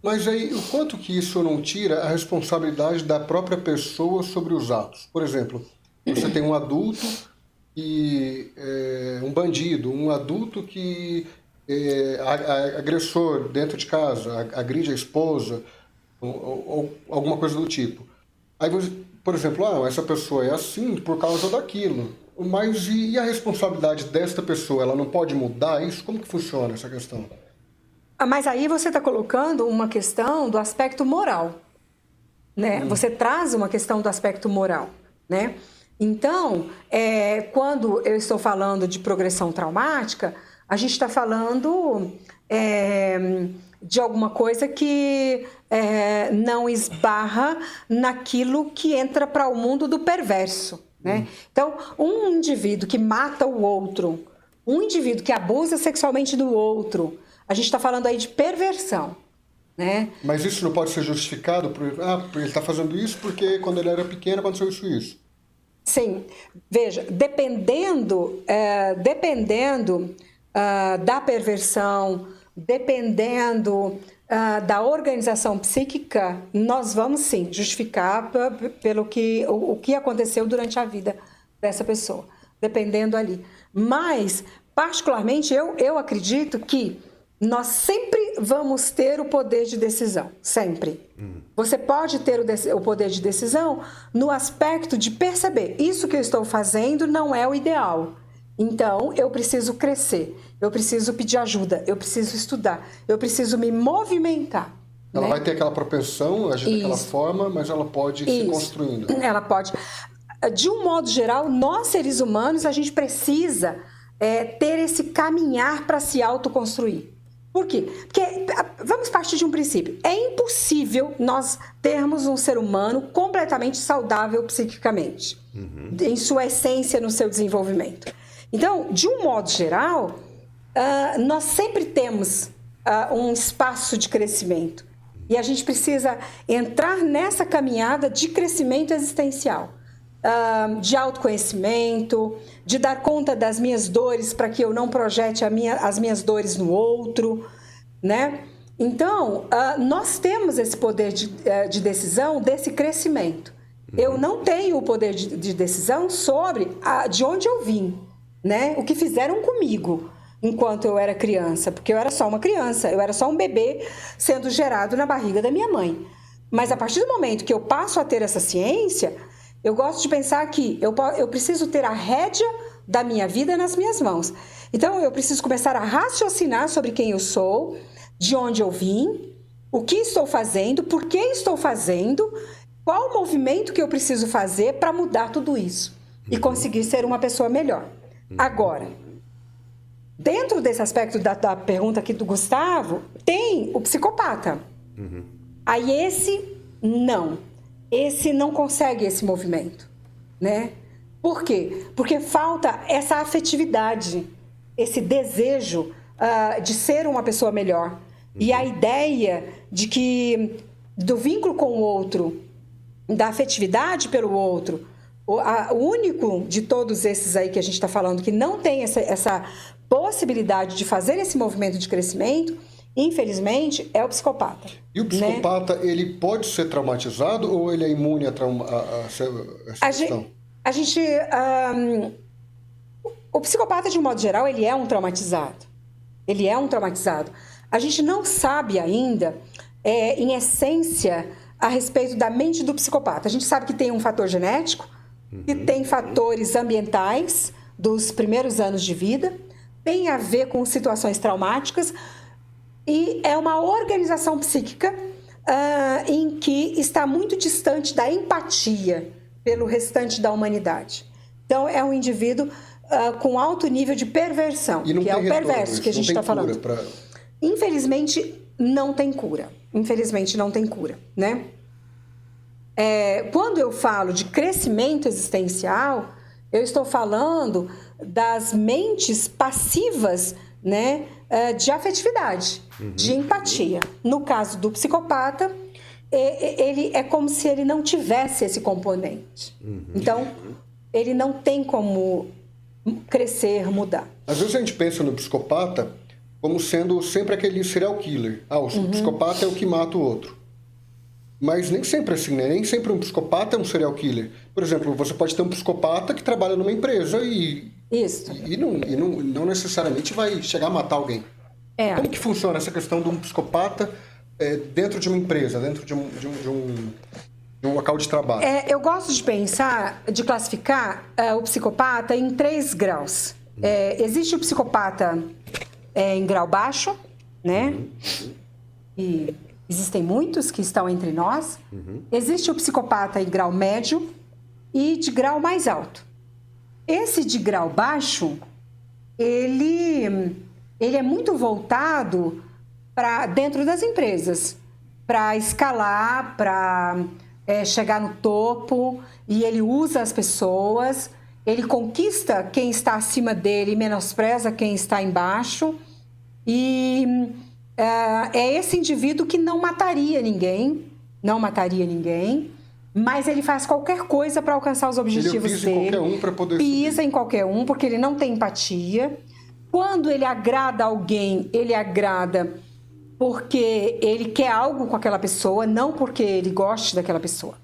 Mas aí, o quanto que isso não tira a responsabilidade da própria pessoa sobre os atos? Por exemplo, você tem um adulto e um bandido, um adulto que é agressor dentro de casa, agride a esposa, ou alguma coisa do tipo. Aí você, por exemplo, essa pessoa é assim por causa daquilo. Mas e a responsabilidade desta pessoa? Ela não pode mudar isso? Como que funciona essa questão? Mas aí você está colocando uma questão do aspecto moral, né? Você traz uma questão do aspecto moral, né? Então, quando eu estou falando de progressão traumática, a gente está falando de alguma coisa que não esbarra naquilo que entra para o mundo do perverso, né? Então, um indivíduo que mata o outro, um indivíduo que abusa sexualmente do outro, a gente está falando aí de perversão, né? Mas isso não pode ser justificado por ele está fazendo isso porque quando ele era pequeno aconteceu isso e isso. Sim, veja, dependendo da perversão, dependendo da organização psíquica, nós vamos sim justificar pelo que o que aconteceu durante a vida dessa pessoa, dependendo ali. Mas, particularmente, eu acredito que nós sempre vamos ter o poder de decisão, sempre. Você pode ter o poder de decisão no aspecto de perceber, isso que eu estou fazendo não é o ideal. Então, eu preciso crescer, eu preciso pedir ajuda, eu preciso estudar, eu preciso me movimentar. Ela né? vai ter aquela propensão, agir daquela Isso. forma, mas ela pode ir se construindo. Ela pode. De um modo geral, nós seres humanos, a gente precisa ter esse caminhar para se autoconstruir. Por quê? Porque vamos partir de um princípio. É impossível nós termos um ser humano completamente saudável psiquicamente, em sua essência, no seu desenvolvimento. Então, de um modo geral, nós sempre temos um espaço de crescimento. E a gente precisa entrar nessa caminhada de crescimento existencial, de autoconhecimento, de dar conta das minhas dores para que eu não projete as minhas dores no outro, né? Então, nós temos esse poder de decisão desse crescimento. Eu não tenho o poder de decisão sobre de onde eu vim, né? O que fizeram comigo enquanto eu era criança, porque eu era só uma criança, eu era só um bebê sendo gerado na barriga da minha mãe. Mas a partir do momento que eu passo a ter essa ciência, eu gosto de pensar que eu preciso ter a rédea da minha vida nas minhas mãos. Então, eu preciso começar a raciocinar sobre quem eu sou, de onde eu vim, o que estou fazendo, por que estou fazendo, qual o movimento que eu preciso fazer para mudar tudo isso e conseguir ser uma pessoa melhor. Agora, dentro desse aspecto da pergunta aqui do Gustavo, tem o psicopata. Aí esse não consegue esse movimento, né? Por quê? Porque falta essa afetividade, esse desejo de ser uma pessoa melhor. E a ideia de que do vínculo com o outro, da afetividade pelo outro, o único de todos esses aí que a gente está falando que não tem essa possibilidade de fazer esse movimento de crescimento, infelizmente, é o psicopata. E o psicopata, né? Ele pode ser traumatizado ou ele é imune a essa questão? O psicopata, de um modo geral, ele é um traumatizado. Ele é um traumatizado. A gente não sabe ainda, em essência, a respeito da mente do psicopata. A gente sabe que tem um fator genético, que tem fatores ambientais dos primeiros anos de vida, tem a ver com situações traumáticas, e é uma organização psíquica em que está muito distante da empatia pelo restante da humanidade. Então, é um indivíduo com alto nível de perversão, que é o perverso que a gente está falando. Infelizmente, não tem cura. Infelizmente, não tem cura, né? Quando eu falo de crescimento existencial, eu estou falando das mentes passivas, né, de afetividade, de empatia. No caso do psicopata, ele é como se ele não tivesse esse componente. Então, ele não tem como crescer, mudar. Às vezes a gente pensa no psicopata como sendo sempre aquele serial killer. O psicopata é o que mata o outro. Mas nem sempre é assim, né? Nem sempre um psicopata é um serial killer. Por exemplo, você pode ter um psicopata que trabalha numa empresa e não necessariamente vai chegar a matar alguém. Como que funciona essa questão de um psicopata dentro de uma empresa, dentro de um local de trabalho? Eu gosto de pensar, de classificar o psicopata em 3 graus. Existe o psicopata em grau baixo, né? E existem muitos que estão entre nós. Existe o psicopata em grau médio e de grau mais alto. Esse de grau baixo, ele é muito voltado para dentro das empresas, para escalar, para chegar no topo, e ele usa as pessoas, ele conquista quem está acima dele e menospreza quem está embaixo, e é esse indivíduo que não mataria ninguém, mas ele faz qualquer coisa para alcançar os objetivos dele. Ele pisa em qualquer um para poder Pisa em qualquer um, porque ele não tem empatia. Quando ele agrada alguém, ele agrada porque ele quer algo com aquela pessoa, não porque ele goste daquela pessoa.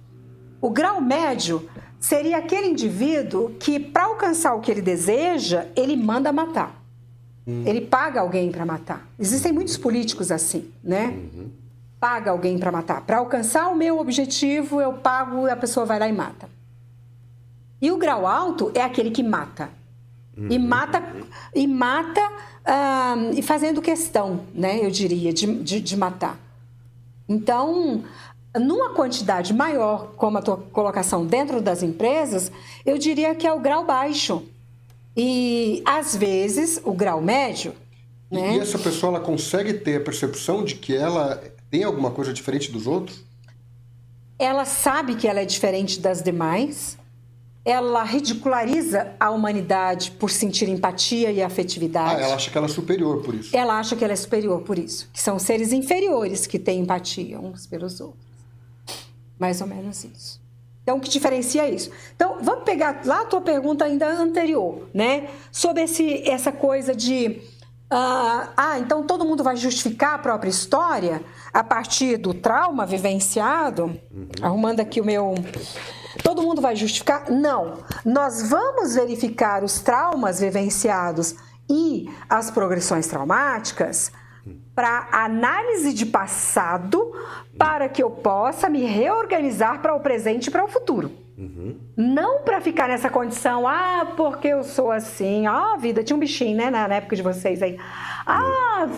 O grau médio seria aquele indivíduo que, para alcançar o que ele deseja, ele manda matar. Ele paga alguém para matar. Existem muitos políticos assim, né? Paga alguém para matar. Para alcançar o meu objetivo, eu pago e a pessoa vai lá e mata. E o grau alto é aquele que mata. E mata e fazendo questão, né? Eu diria, de matar. Então, numa quantidade maior, como a tua colocação dentro das empresas, eu diria que é o grau baixo. E, às vezes, o grau médio... né? E essa pessoa ela consegue ter a percepção de que ela tem alguma coisa diferente dos outros? Ela sabe que ela é diferente das demais. Ela ridiculariza a humanidade por sentir empatia e afetividade. Ela acha que ela é superior por isso. Ela acha que ela é superior por isso. Que são seres inferiores que têm empatia uns pelos outros. Mais ou menos isso. Então, o que diferencia isso? Então, vamos pegar lá a tua pergunta ainda anterior, né? Sobre essa coisa de... então todo mundo vai justificar a própria história a partir do trauma vivenciado? Arrumando aqui o meu... Todo mundo vai justificar? Não. Nós vamos verificar os traumas vivenciados e as progressões traumáticas para análise de passado, para que eu possa me reorganizar para o presente e para o futuro. Não para ficar nessa condição, porque eu sou assim, vida, tinha um bichinho, né, na época de vocês aí.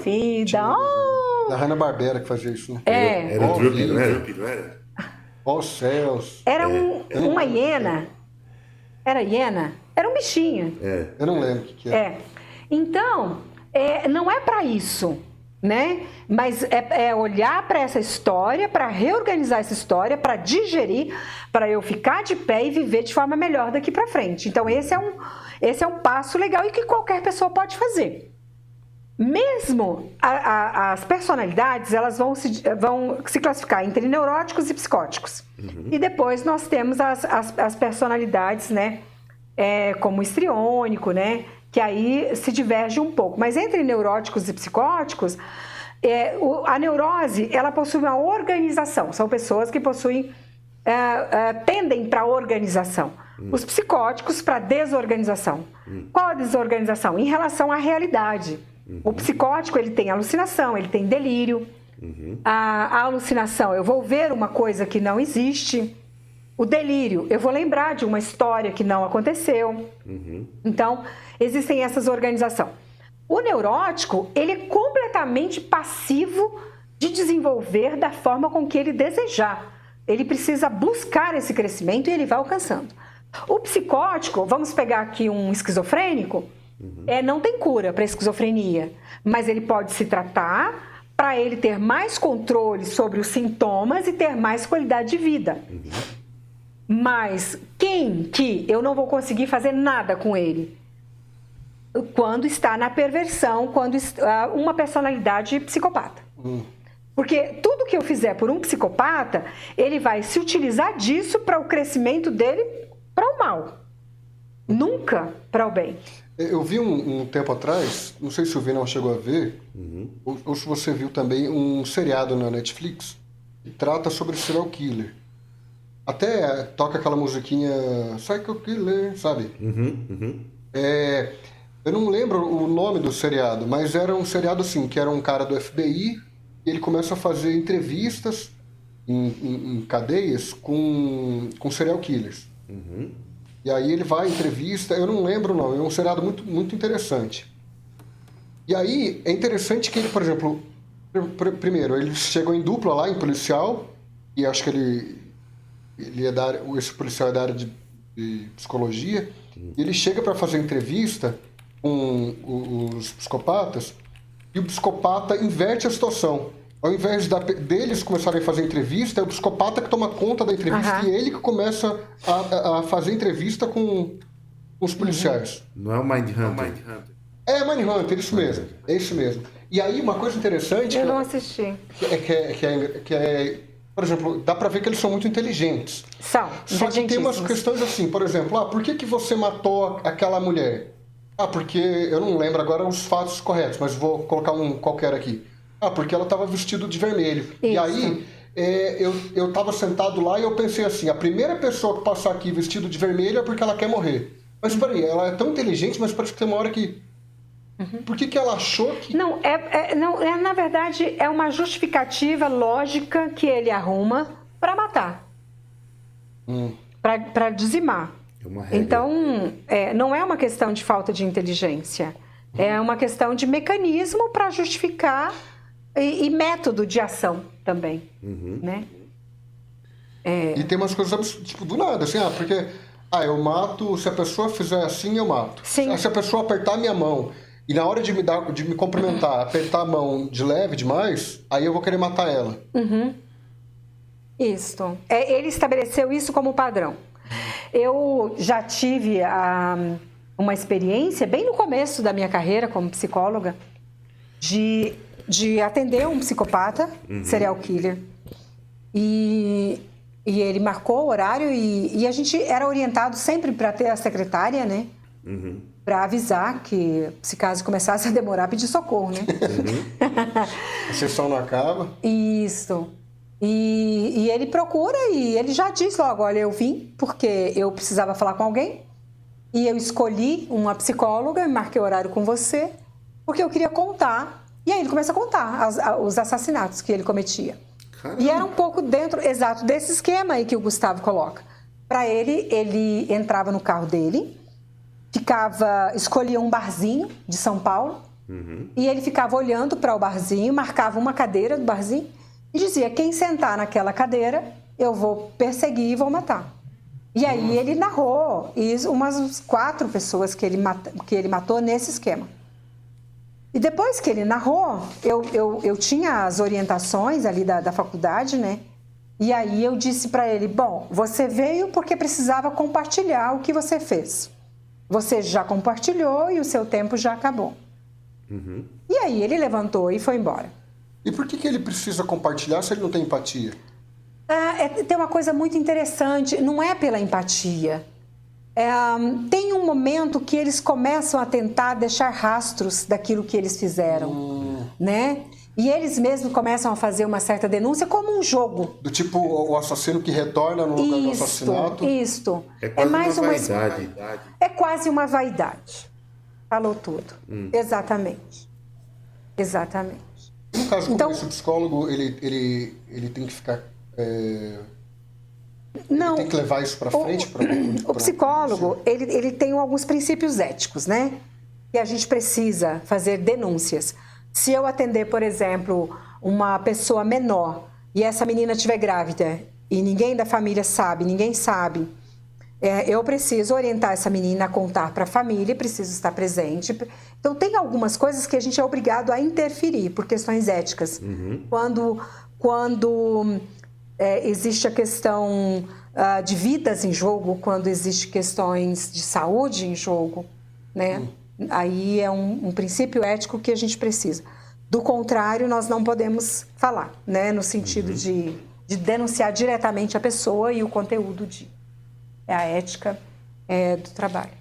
Vida, Da Hanna-Barbera que fazia isso, né? Era o Drupi, não era? Céus. Era uma hiena. Era hiena? Era um bichinho. Eu não lembro o que é. Então, não é para isso, né? Mas é olhar para essa história, para reorganizar essa história, para digerir, para eu ficar de pé e viver de forma melhor daqui para frente. Então, esse é um passo legal e que qualquer pessoa pode fazer. Mesmo as personalidades, elas vão se classificar entre neuróticos e psicóticos. E depois nós temos as personalidades, né, como o histriônico, né, que aí se diverge um pouco. Mas entre neuróticos e psicóticos, a neurose, ela possui uma organização. São pessoas que tendem para a organização. Os psicóticos para a desorganização. Qual a desorganização? Em relação à realidade. O psicótico, ele tem alucinação, ele tem delírio. A alucinação, eu vou ver uma coisa que não existe. O delírio, eu vou lembrar de uma história que não aconteceu. Então, existem essas organizações. O neurótico, ele é completamente passivo de desenvolver da forma com que ele desejar. Ele precisa buscar esse crescimento e ele vai alcançando. O psicótico, vamos pegar aqui um esquizofrênico, não tem cura para a esquizofrenia, mas ele pode se tratar para ele ter mais controle sobre os sintomas e ter mais qualidade de vida. Mas quem que eu não vou conseguir fazer nada com ele? Quando está na perversão, quando uma personalidade psicopata. Porque tudo que eu fizer por um psicopata, ele vai se utilizar disso para o crescimento dele para o mal. Nunca para o bem. Eu vi um tempo atrás, não sei se o Vinão chegou a ver, ou se você viu também, um seriado na Netflix que trata sobre serial killer. Até toca aquela musiquinha Psycho Killer, sabe? Eu não lembro o nome do seriado, mas era um seriado assim, que era um cara do FBI e ele começa a fazer entrevistas em cadeias com serial killers. E aí ele vai, entrevista, eu não lembro não, é um seriado muito, muito interessante. E aí é interessante que ele, por exemplo, primeiro, eles chegam em dupla lá, em policial, e acho que ele é da área, esse policial é da área de psicologia, e ele chega para fazer entrevista com os psicopatas, e o psicopata inverte a situação. Ao invés deles começarem a fazer entrevista, é o psicopata que toma conta da entrevista e ele que começa a fazer entrevista com os policiais. Não é o Mindhunter. É Mindhunter, isso mesmo. É isso mesmo. E aí, uma coisa interessante... Eu não assisti. Por exemplo, dá pra ver que eles são muito inteligentes. Só que tem umas questões assim, por exemplo, por que você matou aquela mulher? Porque eu não lembro agora os fatos corretos, mas vou colocar um qualquer aqui. Porque ela estava vestida de vermelho. Isso. E aí, eu estava sentado lá e eu pensei assim, a primeira pessoa que passar aqui vestido de vermelho é porque ela quer morrer. Mas peraí, ela é tão inteligente, mas parece que tem uma hora que... Por que ela achou que... Não, na verdade, é uma justificativa lógica que ele arruma para matar. Para dizimar. É uma regra. Então, não é uma questão de falta de inteligência. É uma questão de mecanismo para justificar e método de ação também, né? E tem umas coisas, tipo, do nada, assim, porque... eu mato, se a pessoa fizer assim, eu mato. Sim. Se a pessoa apertar minha mão e na hora de me cumprimentar, apertar a mão de leve demais, aí eu vou querer matar ela. Isso. Ele estabeleceu isso como padrão. Eu já tive uma experiência, bem no começo da minha carreira como psicóloga, de atender um psicopata, serial killer. E ele marcou o horário e a gente era orientado sempre para ter a secretária, né? Para avisar que, se caso começasse a demorar, pedir socorro, né? A sessão não acaba. Isso. E ele procura e ele já diz logo, olha, eu vim porque eu precisava falar com alguém e eu escolhi uma psicóloga, marquei horário com você, porque eu queria contar. E aí ele começa a contar os assassinatos que ele cometia. Caramba. E era um pouco dentro, exato, desse esquema aí que o Gustavo coloca. Para ele entrava no carro dele, escolhia um barzinho de São Paulo, e ele ficava olhando para o barzinho, marcava uma cadeira do barzinho e dizia, quem sentar naquela cadeira, eu vou perseguir e vou matar. E aí ele narrou umas 4 pessoas que ele matou nesse esquema. E depois que ele narrou, eu tinha as orientações ali da faculdade, né? E aí eu disse para ele, bom, você veio porque precisava compartilhar o que você fez. Você já compartilhou e o seu tempo já acabou. E aí ele levantou e foi embora. E por que ele precisa compartilhar se ele não tem empatia? Tem uma coisa muito interessante, não é pela empatia. Tem um momento que eles começam a tentar deixar rastros daquilo que eles fizeram, né? E eles mesmos começam a fazer uma certa denúncia como um jogo. Do tipo o assassino que retorna no lugar do assassinato? Isso. É quase mais uma vaidade. É quase uma vaidade. Falou tudo. Exatamente. No caso, como esse psicólogo, ele tem que ficar... Não, tem que levar isso para frente? O psicólogo, ele tem alguns princípios éticos, né? E a gente precisa fazer denúncias. Se eu atender, por exemplo, uma pessoa menor e essa menina estiver grávida e ninguém da família sabe, ninguém sabe, eu preciso orientar essa menina a contar para a família, preciso estar presente. Então, tem algumas coisas que a gente é obrigado a interferir por questões éticas. Quando existe a questão de vidas em jogo, quando existe questões de saúde em jogo, né? Aí é um princípio ético que a gente precisa. Do contrário, nós não podemos falar, né? No sentido de denunciar diretamente a pessoa e o conteúdo é a ética do trabalho.